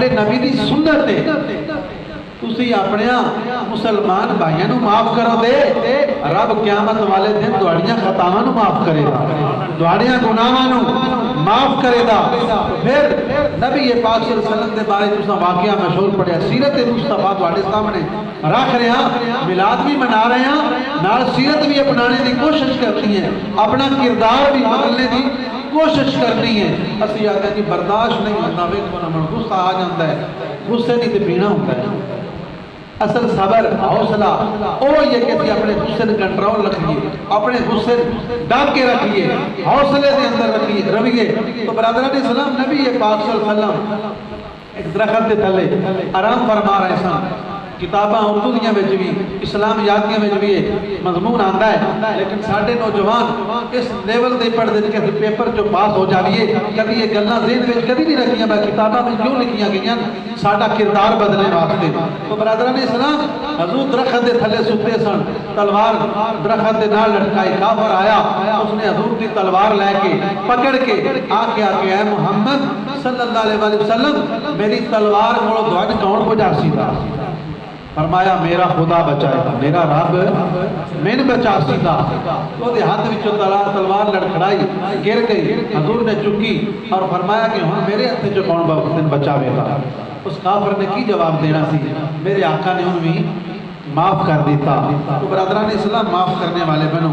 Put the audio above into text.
نبی دی سنت ہے تسی اپنے مسلمان بھائیاں نو معاف کرو دے رب قیامت والے دن دوڑیاں خطاواں نو معاف کرے دا دوڑیاں گناہاں نو معاف کرے دا پھر نبی پاک صلی اللہ علیہ وسلم دے بارے تساں واقعہ مشہور پڑھیا سیرت مصطفیٰ تواڈے سامنے رکھ رہے ہیں میلاد بھی منا رہے ہیں نال سیرت بھی اپنانے دی کوشش کرتی ہیں اپنا کردار بھی بدلنے دی کوشش کرنی ہے اسی آتے ہیں کہ برداشت نہیں ہوتا ویکھو نہ غصہ آ جاتا ہے غصے نہیں تے پینا ہوتا ہے اصل صبر حوصلہ وہ یہ کہ اسی اپنے غصے نے کنٹرول رکھیے اپنے غصے ڈال کے رکھیے حوصلے دے اندر رکھیے رویے تو برادران اسلام نبی پاک صلی اللہ علیہ وسلم ایک درخت دے تھلے آرام فرما رہے سن کتاباں اردو دیاں وچ بھی اسلام یادیاں وچ بھی مضمون آندا ہے لیکن ساڈے نوجوان اس لیول دے پڑھ دے کہ پیپر جو پاس ہو جاویے کبھی یہ گلاں ذہن وچ کبھی نہیں رکھیاں میں کتاباں وچ کیوں لکھیاں گئیاں ساڈا کردار بدلنے واسطے تو برادران اسلام حضور درخت دے تھلے ستے سن تلوار درخت دے نال لٹکائی کافر آیا اس نے حضور دی تلوار لے کے پکڑ کے آ کے اے محمد صلی اللہ علیہ وسلم میری تلوار کو دھوج کون پہنچا سی تھا فرمایا میرا خدا بچائے گا میرا رب میں بچا سیتا تو دے ہاتھ وچوں تلوار لڑکھڑائی گر گئی حضور نے چکی اور فرمایا کہ ہن میرے ہاتھ جو کون بچاوے گا اس کافر نے کی جواب دینا سی میرے آقا نے ان بھی معاف کر دیتا تو برادران اسلام معاف کرنے والے بنو